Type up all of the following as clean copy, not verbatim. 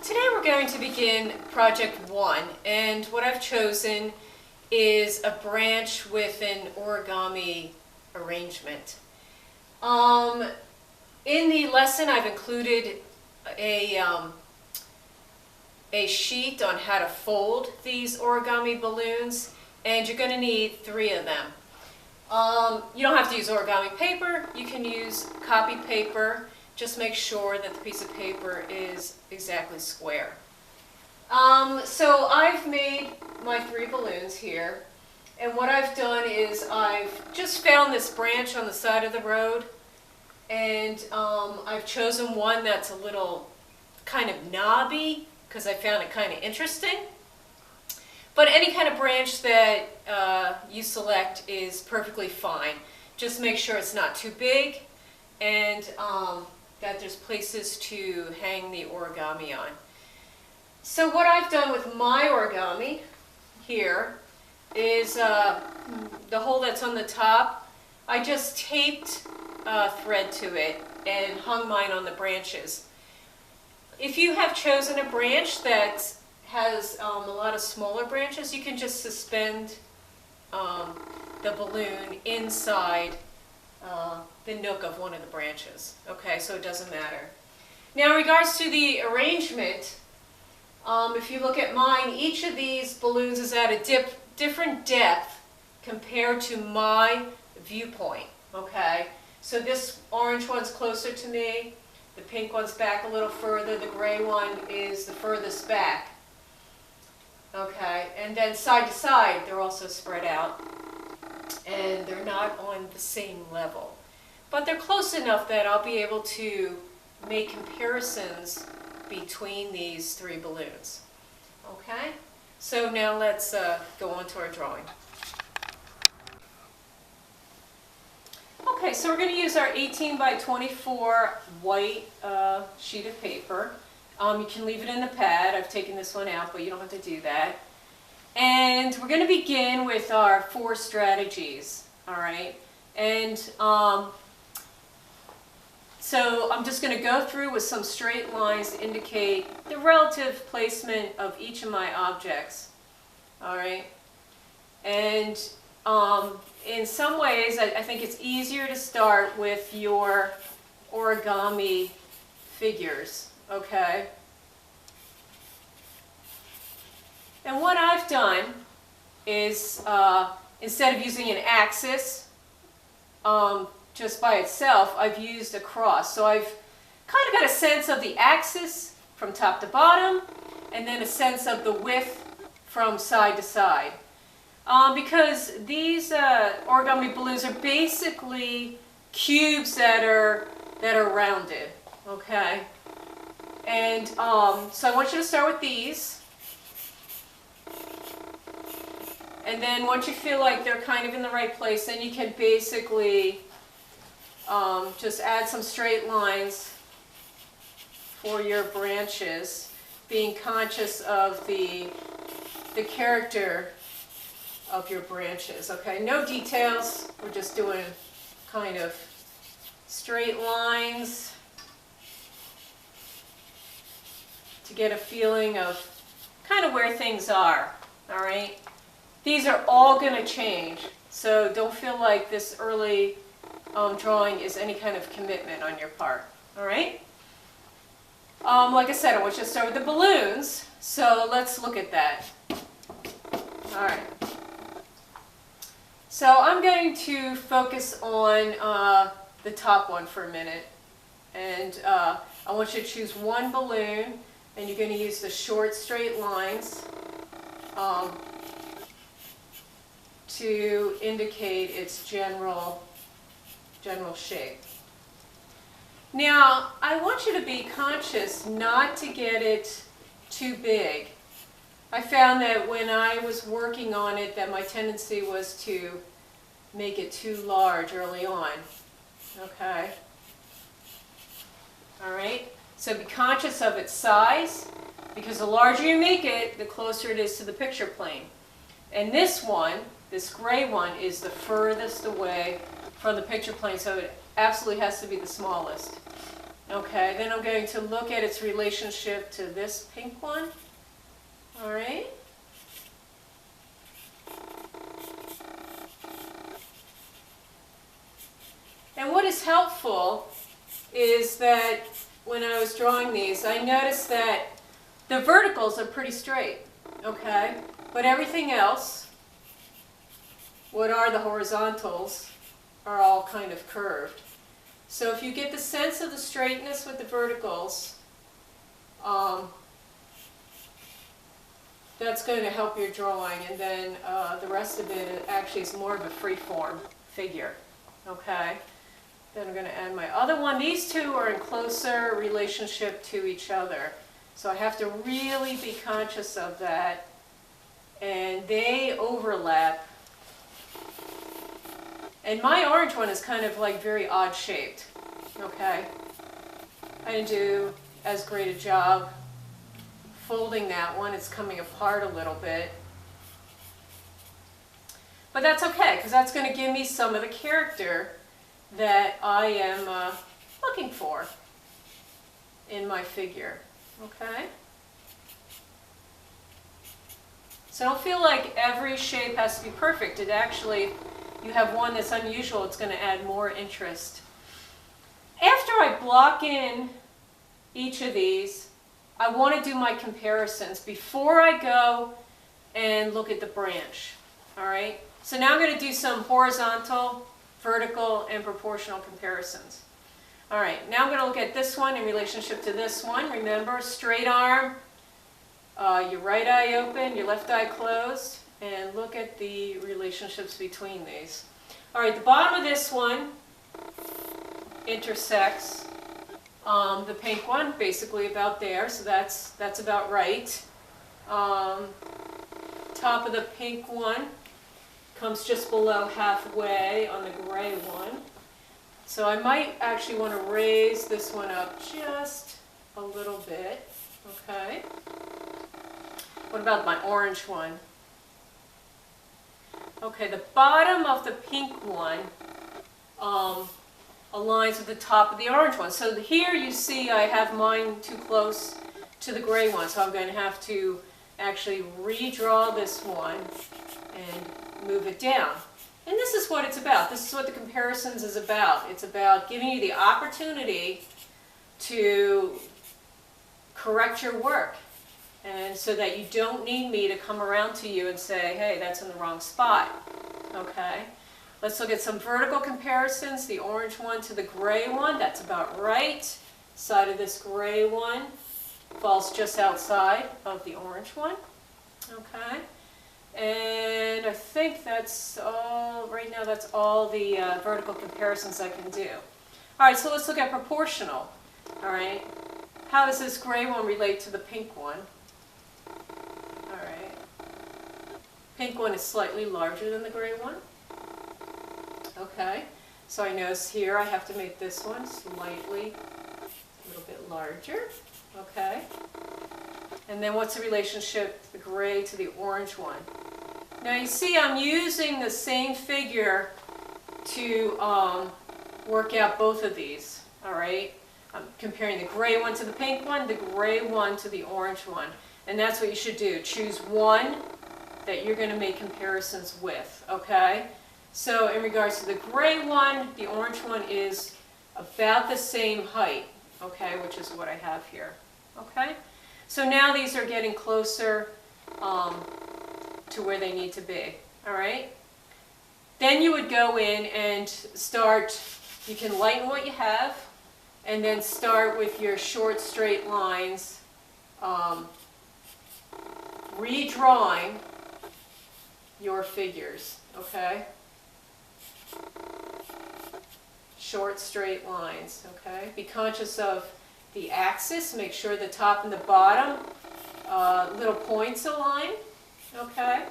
Today we're going to begin project 1, and what I've chosen is a branch with an origami arrangement. In the lesson I've included a sheet on how to fold these origami balloons, and you're going to need 3 of them. You don't have to use origami paper, you can use copy paper. Just make sure that the piece of paper is exactly square. So I've made my 3 balloons here, and what I've done is I've just found this branch on the side of the road, and I've chosen one that's a little kind of knobby because I found it kind of interesting. But any kind of branch that you select is perfectly fine. Just make sure it's not too big and that there's places to hang the origami on. So what I've done with my origami here is the hole that's on the top, I just taped thread to it and hung mine on the branches. If you have chosen a branch that has a lot of smaller branches, you can just suspend the balloon inside the nook of one of the branches. Okay, so it doesn't matter. Now in regards to the arrangement, if you look at mine, each of these balloons is at a different depth compared to my viewpoint. Okay, so this orange one's closer to me, the pink one's back a little further, the gray one is the furthest back. Okay, and then side to side they're also spread out, and they're not on the same level. But they're close enough that I'll be able to make comparisons between these 3 balloons. Okay, so now let's go on to our drawing. Okay, so we're going to use our 18 by 24 white sheet of paper. You can leave it in the pad. I've taken this one out, but you don't have to do that. And we're going to begin with our 4 strategies, all right? And so I'm just going to go through with some straight lines to indicate the relative placement of each of my objects, all right? And in some ways, I think it's easier to start with your origami figures, okay? And what I've done is, instead of using an axis just by itself, I've used a cross. So I've kind of got a sense of the axis from top to bottom, and then a sense of the width from side to side. Because these origami balloons are basically cubes that are rounded, okay? And so I want you to start with these. And then once you feel like they're kind of in the right place, then you can basically just add some straight lines for your branches, being conscious of the character of your branches. Okay, no details. We're just doing kind of straight lines to get a feeling of kind of where things are. All right. These are all going to change, so don't feel like this early drawing is any kind of commitment on your part. All right? Like I said, I want you to start with the balloons, so let's look at that. All right. So I'm going to focus on the top one for a minute, and I want you to choose one balloon, and you're going to use the short straight lines to indicate its general shape. Now, I want you to be conscious not to get it too big. I found that when I was working on it that my tendency was to make it too large early on. Okay? All right? So be conscious of its size, because the larger you make it, the closer it is to the picture plane. And this one, this gray one, is the furthest away from the picture plane, so it absolutely has to be the smallest. Okay, then I'm going to look at its relationship to this pink one. All right. And what is helpful is that when I was drawing these, I noticed that the verticals are pretty straight, okay? But everything else, what are the horizontals, are all kind of curved. So if you get the sense of the straightness with the verticals, that's going to help your drawing, and then the rest of it actually is more of a free-form figure, okay? Then I'm going to add my other one. These two are in closer relationship to each other, so I have to really be conscious of that, and they overlap. And my orange one is kind of like very odd shaped, okay? I didn't do as great a job folding that one. It's coming apart a little bit. But that's okay, because that's going to give me some of the character that I am looking for in my figure, okay? So don't feel like every shape has to be perfect. It actually, you have one that's unusual, it's going to add more interest. After I block in each of these, I want to do my comparisons before I go and look at the branch, all right? So now I'm going to do some horizontal, vertical, and proportional comparisons. All right, now I'm going to look at this one in relationship to this one. Remember, straight arm, your right eye open, your left eye closed, and look at the relationships between these. All right, the bottom of this one intersects the pink one, basically about there, so that's about right. Top of the pink one comes just below halfway on the gray one. So I might actually want to raise this one up just a little bit, okay? What about my orange one? Okay, the bottom of the pink one aligns with the top of the orange one. So here you see I have mine too close to the gray one, so I'm going to have to actually redraw this one and move it down. And this is what it's about. This is what the comparisons is about. It's about giving you the opportunity to correct your work, and so that you don't need me to come around to you and say, hey, that's in the wrong spot. Okay? Let's look at some vertical comparisons. The orange one to the gray one, that's about right. Side of this gray one falls just outside of the orange one. Okay? And I think that's all, right now that's all the vertical comparisons I can do. All right, so let's look at proportional. All right, how does this gray one relate to the pink one? All right, pink one is slightly larger than the gray one. Okay, so I notice here I have to make this one slightly a little bit larger. Okay, and then what's the relationship, the gray to the orange one? Now you see I'm using the same figure to work out both of these, all right? I'm comparing the gray one to the pink one, the gray one to the orange one. And that's what you should do. Choose one that you're going to make comparisons with, okay? So in regards to the gray one, the orange one is about the same height, okay, which is what I have here, okay? So now these are getting closer to where they need to be, all right? Then you would go in and start, you can lighten what you have, and then start with your short straight lines, redrawing your figures, okay? Short straight lines, okay? Be conscious of the axis, make sure the top and the bottom little points align. Okay,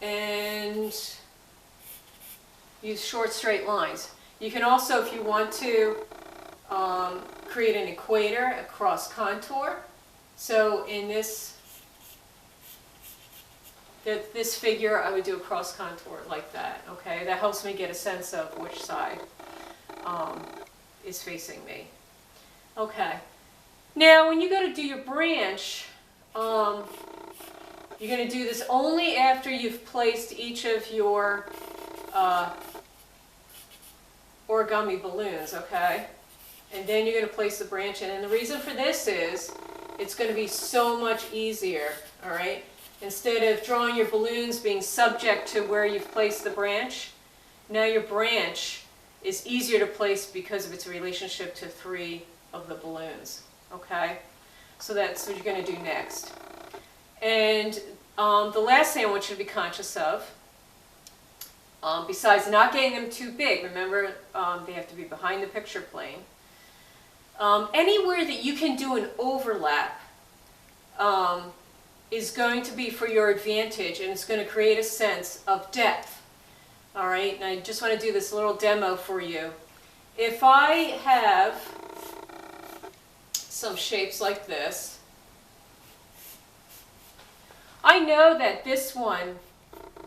and use short straight lines. You can also, if you want to, create an equator, a cross contour. So in this figure, I would do a cross contour like that. Okay, that helps me get a sense of which side. is facing me. Okay. Now, when you go to do your branch, you're going to do this only after you've placed each of your origami balloons, okay? And then you're going to place the branch in. And the reason for this is it's going to be so much easier, all right? Instead of drawing your balloons being subject to where you've placed the branch, now your branch is easier to place because of its relationship to 3 of the balloons, okay? So that's what you're going to do next. And the last thing I want you to be conscious of, besides not getting them too big, remember they have to be behind the picture plane, anywhere that you can do an overlap is going to be for your advantage, and it's going to create a sense of depth. All right, and I just want to do this little demo for you. If I have some shapes like this, I know that this one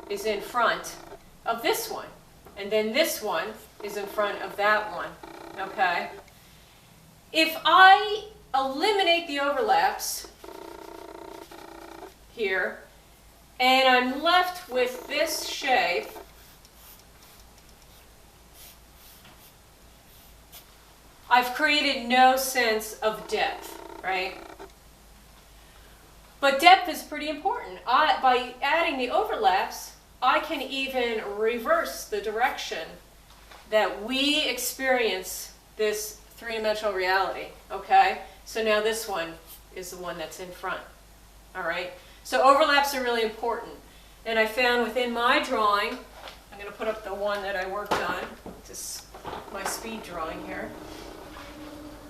is in front of this one, and then this one is in front of that one, okay? If I eliminate the overlaps here, and I'm left with this shape, I've created no sense of depth, right? But depth is pretty important. By adding the overlaps, I can even reverse the direction that we experience this three-dimensional reality, okay? So now this one is the one that's in front, all right? So overlaps are really important. And I found within my drawing, I'm going to put up the one that I worked on, just my speed drawing here,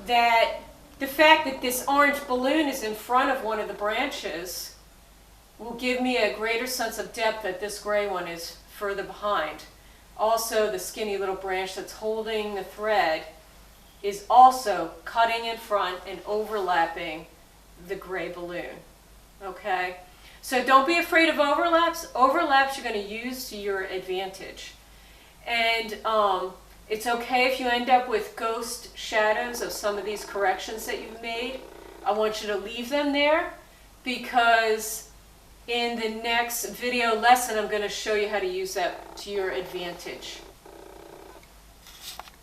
that the fact that this orange balloon is in front of one of the branches will give me a greater sense of depth that this gray one is further behind. Also, the skinny little branch that's holding the thread is also cutting in front and overlapping the gray balloon. Okay? So don't be afraid of overlaps. Overlaps you're going to use to your advantage. And it's okay if you end up with ghost shadows of some of these corrections that you've made. I want you to leave them there because in the next video lesson I'm going to show you how to use that to your advantage.